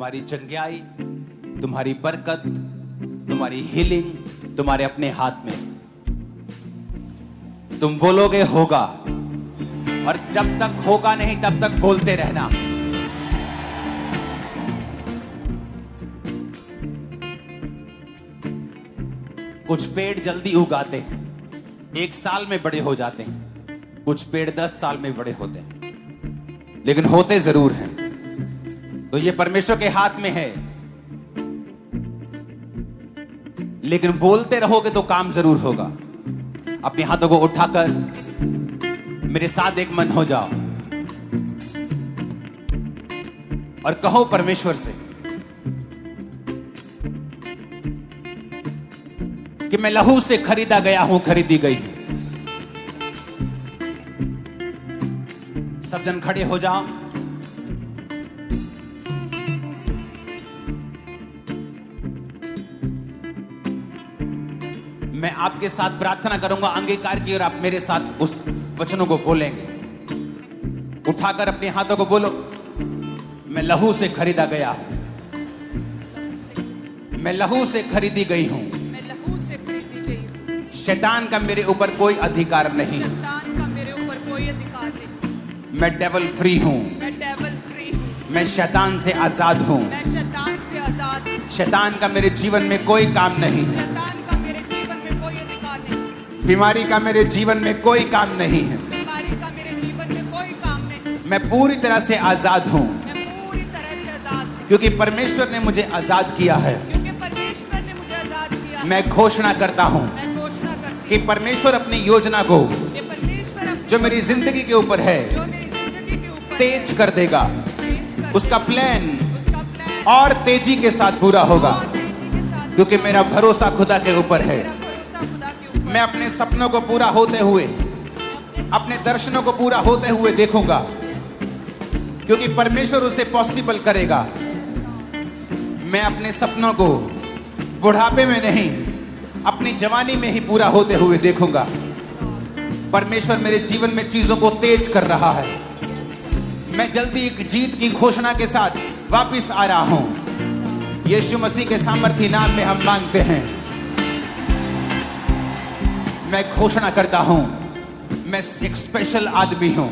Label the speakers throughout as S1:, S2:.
S1: तुम्हारी चंगाई, तुम्हारी बरकत, तुम्हारी हीलिंग तुम्हारे अपने हाथ में। तुम बोलोगे होगा, और जब तक होगा नहीं तब तक बोलते रहना। कुछ पेड़ जल्दी उगाते हैं, 1 साल में बड़े हो जाते हैं। कुछ पेड़ 10 साल में बड़े होते हैं, लेकिन होते जरूर हैं। तो ये परमेश्वर के हाथ में है, लेकिन बोलते रहोगे तो काम जरूर होगा। अपने हाथों को उठाकर मेरे साथ एक मन हो जाओ और कहो परमेश्वर से कि मैं लहू से खरीदा गया हूं, खरीदी गई हूं। सब जन खड़े हो जाओ। मैं आपके साथ प्रार्थना करूंगा अंगीकार की, और आप मेरे साथ उस वचनों को बोलेंगे। उठाकर अपने हाथों को बोलो, मैं लहू से खरीदा गया हूं, मैं लहू से खरीदी गई हूं। शैतान का मेरे ऊपर कोई अधिकार नहीं,
S2: शैतान का मेरे ऊपर कोई अधिकार नहीं।
S1: मैं डेविल फ्री हूं,
S2: मैं डेविल फ्री हूं।
S1: मैं शैतान से आजाद हूं।
S2: मैं शैतान से आजाद हूं।
S1: शैतान का मेरे जीवन में कोई काम नहीं है।
S2: शैतान का मेरे जीवन में कोई अधिकार नहीं।
S1: बीमारी का मेरे जीवन में कोई काम नहीं है।
S2: बीमारी का मेरे जीवन में कोई काम नहीं।
S1: मैं पूरी तरह से आजाद हूं,
S2: मैं पूरी तरह से आजाद हूं,
S1: क्योंकि परमेश्वर ने मुझे आजाद किया है।
S2: क्योंकि परमेश्वर ने मुझे आजाद किया है।
S1: मैं घोषणा करता हूं
S2: मैं घोषणा करती
S1: कि परमेश्वर अपनी योजना को,
S2: हूं कि परमेश्वर अपनी
S1: जो मेरी जिंदगी के ऊपर है,
S2: जो मेरी जिंदगी के ऊपर
S1: तेज कर देगा।
S2: तेज कर
S1: उसका प्लान
S2: उसका प्लान
S1: और तेजी के साथ पूरा होगा,
S2: और तेजी के साथ,
S1: क्योंकि मेरा भरोसा खुदा के ऊपर है।
S2: मेरा भरोसा खुदा के ऊपर।
S1: मैं अपने सपनों को पूरा होते हुए, अपने दर्शनों को पूरा होते हुए देखूंगा, क्योंकि परमेश्वर उसे पॉसिबल करेगा। मैं अपने सपनों को बुढ़ापे में नहीं, अपनी जवानी में ही पूरा होते हुए देखूंगा। परमेश्वर मेरे जीवन में चीजों को तेज कर रहा है। मैं जल्दी एक जीत की घोषणा के साथ वापस आ रहा हूं। यीशु मसीह के सामर्थी नाम में हम मांगते हैं। मैं घोषणा करता हूं, मैं एक स्पेशल आदमी हूं,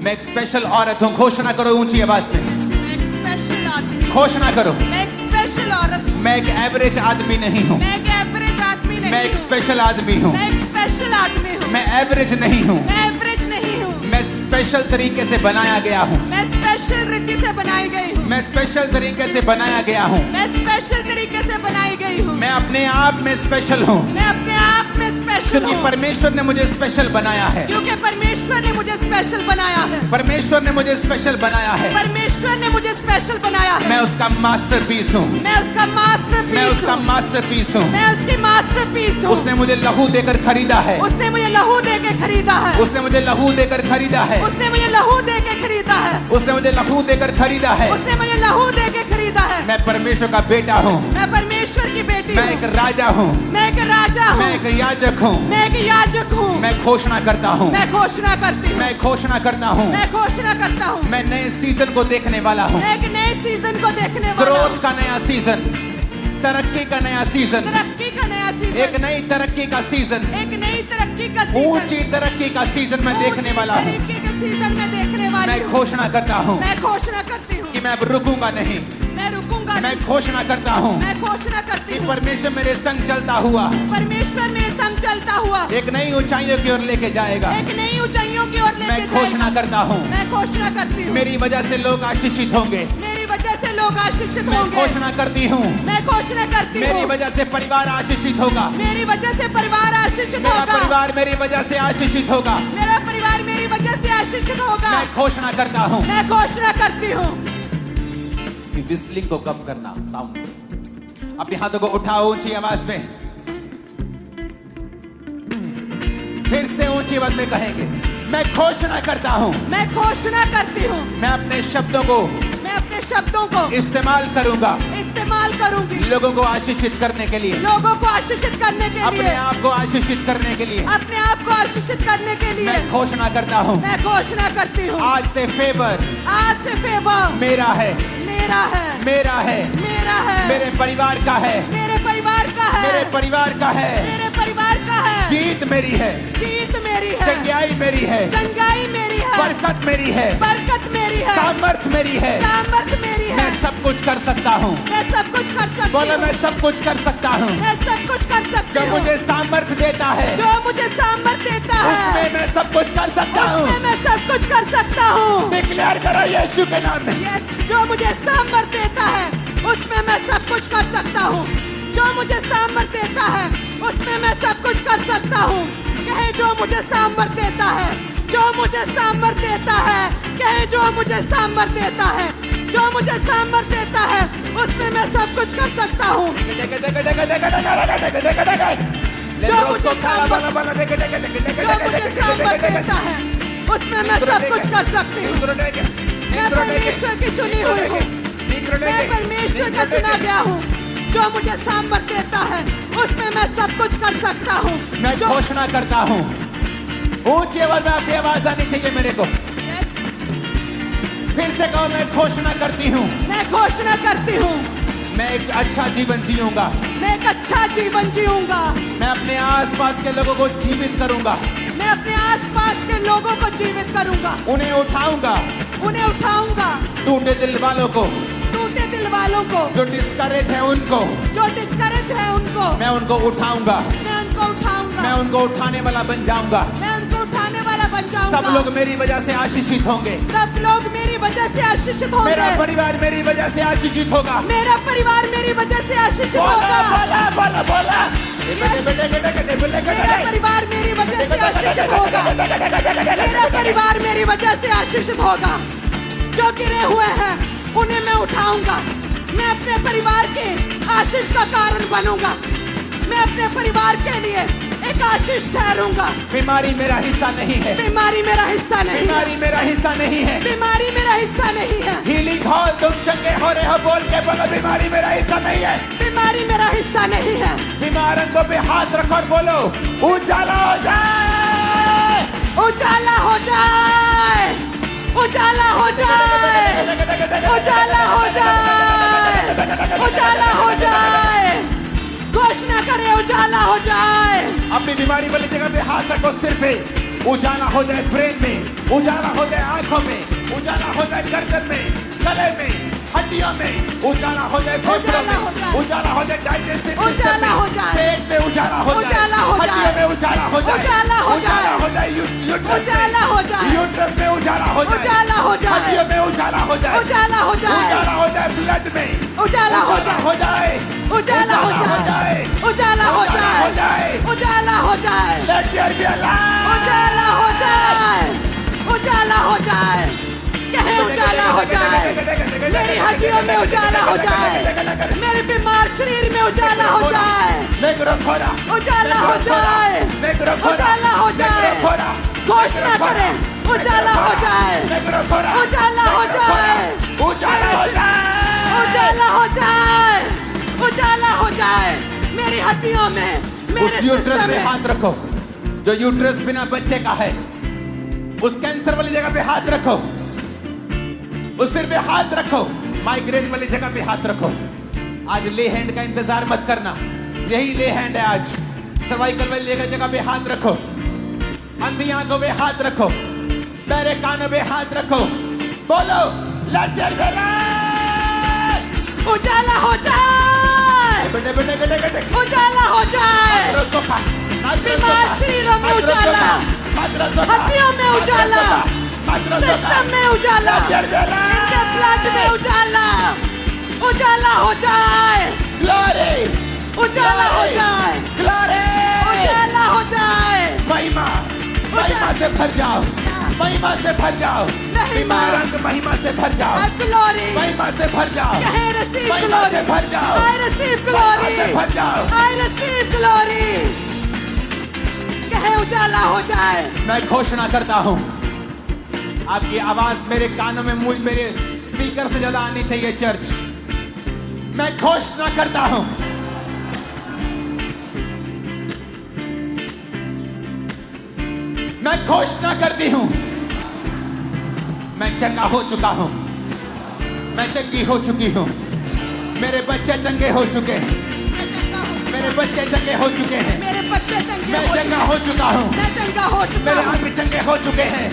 S1: मैं एक स्पेशल औरत हूं। घोषणा करो ऊंची आवाज में,
S2: मैं एक स्पेशल आदमी हूं।
S1: घोषणा करो।
S2: मैं एक स्पेशल औरत हूं।
S1: मैं एक एवरेज आदमी नहीं हूं,
S2: मैं एक एवरेज आदमी नहीं
S1: मैं एक
S2: हूं।
S1: स्पेशल आदमी हूं।
S2: मैं एक स्पेशल आदमी हूं।
S1: मैं एवरेज नहीं हूं,
S2: मैं एवरेज नहीं हूं।
S1: मैं स्पेशल तरीके से बनाया गया हूं।
S2: मैं स्पेशल रीति से बनाई गई हूं।
S1: मैं स्पेशल तरीके से बनाया गया हूं।
S2: मैं स्पेशल तरीके से बनाई गई हूं।
S1: मैं अपने आप में स्पेशल हूं,
S2: मैं अपने आप में स्पेशल
S1: क्योंकि
S2: हूं।
S1: परमेश्वर ने मुझे स्पेशल बनाया है।
S2: क्योंकि परमेश्वर ने मुझे स्पेशल बनाया है।
S1: परमेश्वर ने मुझे स्पेशल बनाया है।
S2: परमेश्वर ने मुझे स्पेशल बनाया है।
S1: मैं उसका मास्टरपीस हूं।
S2: मैं उसका मास्टरपीस
S1: मैं उसका
S2: हूं।
S1: मास्टरपीस हूं।
S2: मैं उसकी मास्टरपीस हूं।
S1: उसने मुझे लहू देकर खरीदा है।
S2: उसने मुझे लहू दे के खरीदा है।
S1: उसने मुझे लहू देकर खरीदा है।
S2: उसने मुझे लहू दे के खरीदा है।
S1: उसने मुझे लहू देकर खरीदा है।
S2: उसने मुझे लहू दे के खरीदा है।
S1: मैं परमेश्वर का बेटा हूं।
S2: मैं परमेश्वर की बेटी
S1: मैं
S2: हूं।
S1: एक राजा हूं।
S2: मैं एक राजा हूं।
S1: मैं एक याजक हूं।
S2: मैं एक याजक हूं।
S1: मैं घोषणा करता हूं।
S2: मैं घोषणा करती हूं।
S1: मैं घोषणा करता हूं।
S2: मैं घोषणा करता हूं।
S1: मैं नए सीजन को देखने वाला हूं।
S2: मैं एक नए सीजन को देखने वाला हूं।
S1: ग्रोथ का नया सीजन, तरक्की का नया सीजन,
S2: तरक्की का नया सीजन।
S1: एक नई तरक्की का सीजन,
S2: एक नई तरक्की का सीजन।
S1: ऊंची तरक्की का सीजन मैं देखने वाला हूं।
S2: ऊंची तरक्की का सीजन मैं देखने वाली
S1: मैं
S2: हूं।
S1: घोषणा करता हूं
S2: मैं घोषणा करती हूं
S1: कि मैं अब रुकूंगा नहीं।
S2: मैं रुकूंगा
S1: मैं
S2: नहीं।
S1: घोषणा करता हूं
S2: मैं घोषणा करती
S1: कि
S2: हूं
S1: परमेश्वर मेरे संग चलता हुआ
S2: परमेश्वर मेरे संग चलता हुआ
S1: एक नई ऊंचाइयों की ओर लेके जाएगा।
S2: एक नई ऊंचाइयों की ओर लेके
S1: मैं घोषणा करता हूं
S2: मैं घोषणा करती हूँ।
S1: मेरी वजह से लोग आशीषित होंगे।
S2: मेरी वजह से लोग आशीषित
S1: मैं
S2: होंगे।
S1: घोषणा करती हूं
S2: मैं घोषणा करती
S1: मेरी
S2: हूँ।
S1: वजह से परिवार आशीषित होगा।
S2: मेरी वजह से परिवार आशीषित
S1: मेरा
S2: होगा।
S1: परिवार मेरी वजह से आशीषित होगा।
S2: मेरा परिवार मेरी वजह से आशीषित होगा।
S1: मैं घोषणा करता हूं।
S2: मैं घोषणा करती हूँ।
S1: इसकी विस्लिंग को कम करना, साउंड। अपने हाथों को उठाओ ऊंची आवाज में, फिर से ऊंची आवाज में कहेंगे, मैं घोषणा करता हूं।
S2: मैं घोषणा करती हूँ।
S1: मैं अपने शब्दों को
S2: मैं अपने शब्दों को
S1: इस्तेमाल करूंगा
S2: इस्तेमाल करूंगी
S1: लोगों को आशीषित करने के लिए,
S2: लोगों को आशीषित करने के
S1: अपने
S2: लिए,
S1: आप को आशीषित करने के लिए।
S2: अपने आप को आशीषित करने के लिए
S1: मैं घोषणा करता हूं
S2: मैं घोषणा करती हूँ।
S1: आज से फेवर
S2: आज से फेवर
S1: मेरा है,
S2: मेरा मेरा है,
S1: मेरा है,
S2: मेरा है,
S1: मेरे परिवार का है,
S2: मेरे परिवार का है,
S1: मेरे परिवार का है,
S2: मेरे परिवार का है।
S1: जीत मेरी है,
S2: जीत मेरी है,
S1: चंगाई मेरी है,
S2: चंगाई मेरी है,
S1: बरकत मेरी है,
S2: बरकत मेरी है,
S1: सामर्थ मेरी है,
S2: सामर्थ मेरी है।
S1: मैं सब कुछ कर सकता हूँ।
S2: मैं सब कुछ कर सकती
S1: बोलो
S2: हूँ।
S1: मैं सब कुछ कर सकता हूँ।
S2: मैं सब कुछ कर सकती
S1: जो
S2: हूँ।
S1: मुझे सामर्थ देता है
S2: जो मुझे सामर्थ देता है,
S1: उसमें मैं सब कुछ कर सकता हूँ।
S2: उसमें मैं सब कुछ कर सकता हूँ।
S1: डिक्लेयर करो यीशु के नाम में।
S2: यस, जो मुझे सामर्थ देता है उसमें मैं सब कुछ कर सकता हूँ। जो मुझे सामर्थ देता है उसमें मैं सब कुछ कर सकता हूँ। कहे जो मुझे सामर्थ देता है, जो मुझे सामर्थ देता है, कहे जो मुझे सामर्थ देता है, जो मुझे सामर्थ देता है उसमें मैं सब कुछ कर सकता हूँ। जो मुझे सामर्थ देता है उसमें मैं सब कुछ कर सकती हूँ। मैं परमेश्वर की चुनी हुई हूँ, मैं परमेश्वर का चुना गया हूँ। जो मुझे सामर्थ देता है उसमें मैं सब कुछ कर सकता हूँ।
S1: मैं घोषणा करता हूँ, ऊंची आवाज में आपकी आवाज आनी चाहिए मेरे को। फिर से कहो, मैं घोषणा करती हूँ,
S2: मैं घोषणा करती हूँ,
S1: मैं एक अच्छा जीवन जीऊंगा।
S2: मैं एक अच्छा जीवन जीऊंगा।
S1: मैं अपने आसपास के लोगों को जीवित करूंगा।
S2: मैं अपने आसपास के लोगों को जीवित करूंगा,
S1: उन्हें उठाऊंगा,
S2: उन्हें उठाऊंगा।
S1: टूटे दिल वालों को,
S2: टूटे दिल वालों को,
S1: जो डिस्करेज है उनको,
S2: जो डिस्करेज है उनको,
S1: मैं उनको उठाऊंगा।
S2: मैं उनको उठाऊंगा।
S1: मैं उनको उठाने वाला बन जाऊंगा।
S2: मैं उनको उठाने वाला बन जाऊंगा।
S1: सब लोग मेरी वजह से आशीषित होंगे।
S2: सब लोग मेरी वजह से आशीषित होंगे।
S1: मेरा परिवार मेरी वजह से आशीषित होगा।
S2: मेरा परिवार मेरी वजह से आशीषित
S1: बोला
S2: होगा।
S1: बोला बोला बोला।
S2: मेरा परिवार मेरी वजह से आशीषित होगा। मेरा परिवार मेरी वजह से आशीषित होगा। जो गिरे हुए हैं उन्हें मैं उठाऊंगा। मैं अपने परिवार के आशीष का कारण बनूंगा। मैं अपने परिवार के लिए एक आशीष ठहरूंगा।
S1: बीमारी मेरा हिस्सा नहीं है।
S2: बीमारी मेरा हिस्सा नहीं है।
S1: बीमारी मेरा हिस्सा नहीं है।
S2: बीमारी मेरा हिस्सा नहीं है।
S1: हीलिंग हॉल तुम चंगे हो रहे हो, बोल के बोलो बीमारी मेरा हिस्सा नहीं है।
S2: बीमारी मेरा हिस्सा नहीं है।
S1: बीमारों पे हाथ रखो और बोलो उजाला हो जाए,
S2: उजाला हो जाए, उजाला हो जाए, उजाला हो जाए, उजाला हो जाए। घोषणा करे उजाला हो जाए।
S1: अपनी बीमारी वाली जगह पे हाथ रखो, सिर पे उजाला हो जाए, ब्रेन में उजाला हो जाए, आंखों में उजाला हो जाए, गर्दन में, गले में, हड्डियों में उजाला हो जाए, फेफड़ों में उजाला हो जाए, डाइजेस्टिव
S2: उजाला हो जाए,
S1: पेट में उजाला हो जाए,
S2: उजाला हो जाए,
S1: हड्डियों में उजाला हो जाए,
S2: उजाला हो जाए,
S1: उजाला हो जाए,
S2: उजाला हो जाए,
S1: यूट्रस में उजाला हो जाए,
S2: उजाला हो जाए,
S1: हड्डियों में उजाला हो जाए,
S2: उजाला हो जाए,
S1: उजाला हो जाए, ब्लड में
S2: उजाला हो जाए, उजाला हो जाए, उजाला हो जाए, उजाला हो जाए,
S1: Let there be a light.
S2: उजाला हो जाए, उजाला हो जाए। कहे उजाला हो जाए। मेरी हड्डियों में उजाला हो जाए। मेरे बीमार शरीर में उजाला हो जाए। उजाला हो जाए, उजाला हो जाए। घोषणा करें उजाला हो जाए, उजाला हो जाए,
S1: उजाला हो जाए,
S2: उजाला हो जाए, उजाला हो जाए। मेरी हड्डियों में,
S1: उस
S2: मेरे
S1: यूट्रस
S2: सिस्टम
S1: पे
S2: में
S1: हाथ रखो जो यूट्रस बिना बच्चे का है। उस कैंसर वाली जगह पे हाथ रखो, उस सिर पे हाथ रखो, माइग्रेन वाली जगह पे हाथ रखो। आज ले हैंड का इंतजार मत करना, यही ले हैंड है आज। सर्वाइकल वाली जगह पे हाथ रखो, अंधी आंखों पे हाथ रखो, बहरे कानों पे हाथ रखो, बोलो लेट देयर बी लाइट।
S2: उजाला हो जाए, उजाला हो जाए। बीमार शरीरों में उजाला, हड्डियों में उजाला, सिस्टम में उजाला, इनके ब्लड में उजाला, उजाला हो जाए, उजाला हो जाए, उजाला हो जाए।
S1: महिमा से भर जाओ, महिमा से भर जाओ, बीमार अंग महिमा से भर जाओ,
S2: ग्लोरी,
S1: महिमा से भर जाओ,
S2: कहे रिसीव
S1: महिमा से
S2: ग्लोरी,
S1: भर जाओ,
S2: आई रिसीव
S1: महिमा
S2: ग्लोरी,
S1: से भर जाओ।
S2: I receive glory. कहे उजाला हो जाए।
S1: मैं घोषणा करता हूं, आपकी आवाज मेरे कानों में, मेरे स्पीकर से ज्यादा आनी चाहिए चर्च। मैं घोषणा करता हूं, मैं घोषणा करती हूं, मैं चंगा हो चुका हूं, मैं चंगी हो चुकी हूँ। मेरे बच्चे चंगे हो चुके हैं। मेरे बच्चे चंगे हो चुके हैं।
S2: मेरे बच्चे चंगे
S1: मैं चंगा हो चुका हूँ।
S2: मैं चंगा हो चुका
S1: मेरे
S2: हूँ।
S1: अंग चंगे हो चुके हैं।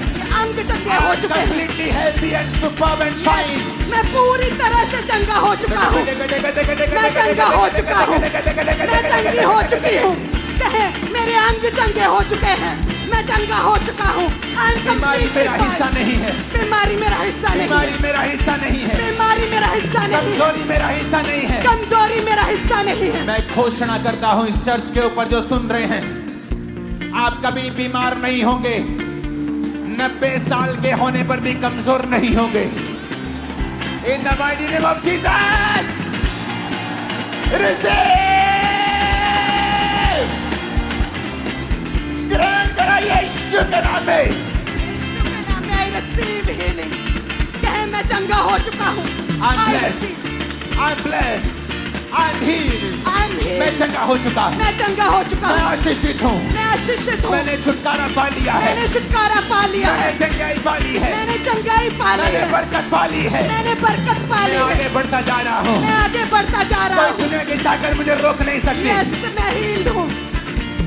S2: अंग चंगे हो चुके हैं।
S1: Completely healthy and superb and fine.
S2: मैं पूरी तरह से चंगा हो चुका हूँ। मैं चंगा हो चुका हूँ। मैं चंगी हो चुकी हूँ। कहे मेरे अंग चंगे हो चुके हैं। मैं चंगा हो चुका हूँ।
S1: बीमारी मेरा हिस्सा नहीं है।
S2: बीमारी मेरा हिस्सा नहीं है।
S1: बीमारी मेरा हिस्सा नहीं है।
S2: बीमारी मेरा हिस्सा नहीं है।
S1: कमजोरी मेरा हिस्सा नहीं है।
S2: कमजोरी मेरा हिस्सा नहीं है।
S1: मैं घोषणा करता हूँ इस चर्च के ऊपर जो सुन रहे हैं, आप कभी बीमार नहीं होंगे। 90 साल के होने पर भी कमजोर नहीं होंगे। In the mighty name of Jesus, receive! ग्रहण करा यीशु के नाम में।
S2: यीशु के नाम में I receive healing। कहे मैं चंगा हो चुका हूँ।
S1: I'm blessed. I'm blessed. I'm healed.
S2: I'm healed।
S1: मैं चंगा हो चुका हूँ।
S2: मैं चंगा हो चुका
S1: मैं
S2: हूँ।
S1: आशीषित हूँ।
S2: मैं आशीषित हूँ।
S1: मैंने छुटकारा पा लिया है।
S2: मैंने छुटकारा पा लिया है।
S1: मैंने चंगाई पा ली है।
S2: मैंने चंगाई पा ली
S1: मैंने
S2: है।
S1: बरकत पा ली है।
S2: मैंने बरकत पा ली
S1: मैं
S2: है।
S1: आगे बढ़ता जा रहा हूँ।
S2: मैं आगे बढ़ता जा रहा
S1: कोई
S2: हूँ।
S1: दुनिया की ताकत मुझे रोक नहीं सकती।
S2: यस मैं हील्ड हूँ।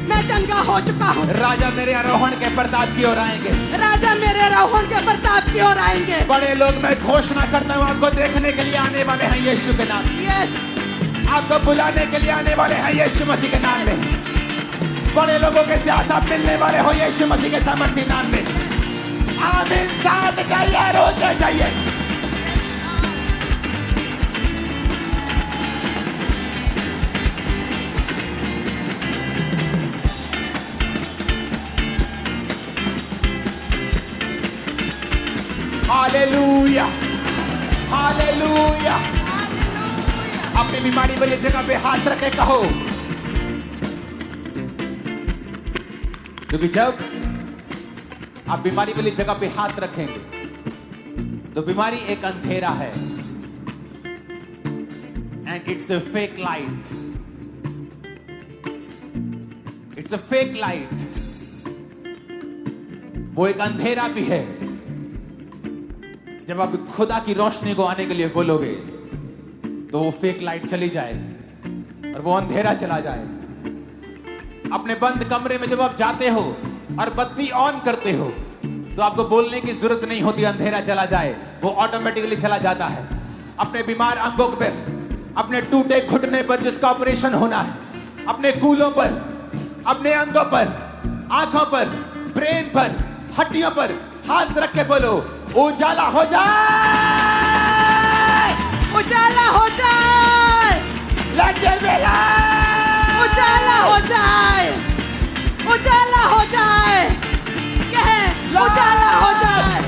S2: मैं चंगा हो चुका हूँ।
S1: राजा मेरे आरोहण के प्रताप की ओर आएंगे।
S2: राजा मेरे आरोहण के प्रताप की ओर आएंगे।
S1: बड़े लोग मैं घोषणा करता हूँ आपको देखने के लिए आने वाले हैं यीशु के नाम में।
S2: यस
S1: आपको बुलाने के लिए आने वाले हैं यीशु मसीह के नाम में। बड़े लोगों के साथ आप मिलने वाले हो यीशु मसीह के सामर्थ्य नाम में। आमीन। साथ चाहिए, रोज चाहिए। Hallelujah, hallelujah. अपनी बीमारी वाली जगह पे हाथ रखे कहो, क्योंकि जब आप बीमारी वाली जगह पे हाथ रखेंगे तो बीमारी एक अंधेरा है and it's a fake light. It's a fake light. वो एक अंधेरा भी है। जब आप खुदा की रोशनी को आने के लिए बोलोगे तो वो फेक लाइट चली जाएगी और वो अंधेरा चला जाएगा। अपने बंद कमरे में जब आप जाते हो और बत्ती ऑन करते हो तो आपको बोलने की जरूरत नहीं होती, अंधेरा चला जाए, वो ऑटोमेटिकली चला जाता है। अपने बीमार अंगों पर, अपने टूटे घुटने पर जिसका ऑपरेशन होना है, अपने कूलों पर, अपने अंगों पर, आंखों पर, ब्रेन पर, हड्डियों पर हाथ रख के बोलो उजाला हो जाए,
S2: उजाला हो जाए,
S1: Let there be light!
S2: उजाला हो जाए, उजाला हो जाए, कहे उजाला हो जाए,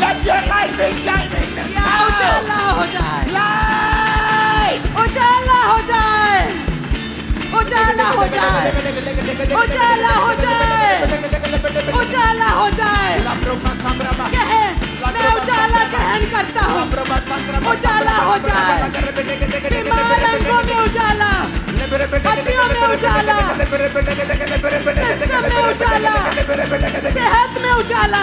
S1: Let your light be shining
S2: या
S1: now!
S2: उजाला हो जाए,
S1: Light!
S2: उजाला हो जाए, उजाला हो जाए, उजाला हो जाए, उजाला हो जाए, कहे मैं उजाला ग्रहण करता हूँ, उजाला हो जाए, बीमार अंगों में उजाला, हड्डियों में उजाला, सिस्टम में उजाला, सेहत में उजाला,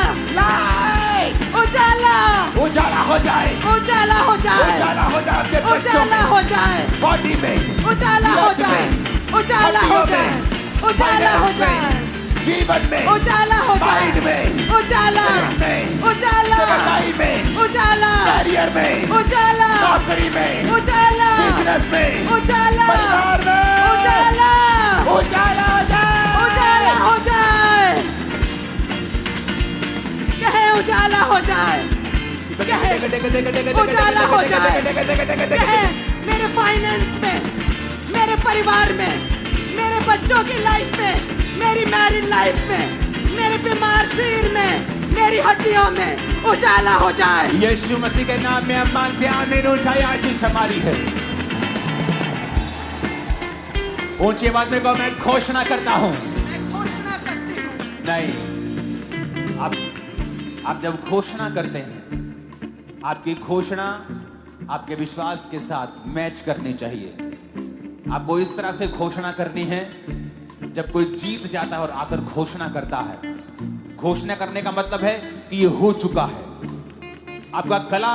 S2: उजाला,
S1: उजाला हो जाए,
S2: उजाला हो जाए,
S1: उजाला हो जाए आपके बच्चों
S2: उजाला
S1: में,
S2: हो जाए,
S1: बॉडी में,
S2: उजाला हो जाए, उजाला हो जाए, उजाला हो जाए,
S1: जीवन में,
S2: उजाला हो जाए,
S1: माइंड में,
S2: उजाला,
S1: में,
S2: उजाला,
S1: सेवकाई में,
S2: उजाला,
S1: करियर में,
S2: उजाला,
S1: नौकरी में,
S2: उजाला,
S1: बिजनेस में,
S2: उजाला,
S1: परिवार में,
S2: उजाला,
S1: उजाला हो जाए,
S2: उजाला हो जाए, कहे उजाला हो जाए, उजाला हो जाए, कहे मेरे फाइनेंस में, मेरे परिवार में, मेरे बच्चों की लाइफ में, मेरी मैरिड लाइफ में, मेरे बीमार शरीर में, मेरी हड्डियों में उजाला हो जाए।
S1: यीशु मसीह के नाम में हम मांगते हैं, आमीन। ऊंचाई आशीष हमारी है। ऊंची आवाज में कहो, मैं घोषणा करता हूं।
S2: मैं घोषणा करती हूँ।
S1: नहीं, आप जब घोषणा करते हैं, आपकी घोषणा आपके विश्वास के साथ मैच करनी चाहिए। आपको इस तरह से घोषणा करनी है जब कोई जीत जाता है और आकर घोषणा करता है। घोषणा करने का मतलब है कि ये हो चुका है। आपका गला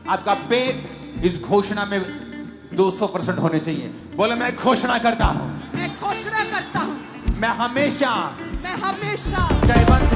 S1: आपका पेट इस घोषणा में 200% होने चाहिए। बोले मैं घोषणा करता हूं,
S2: मैं घोषणा करता हूँ
S1: मैं हमेशा
S2: मैं हमेशा
S1: जयवंत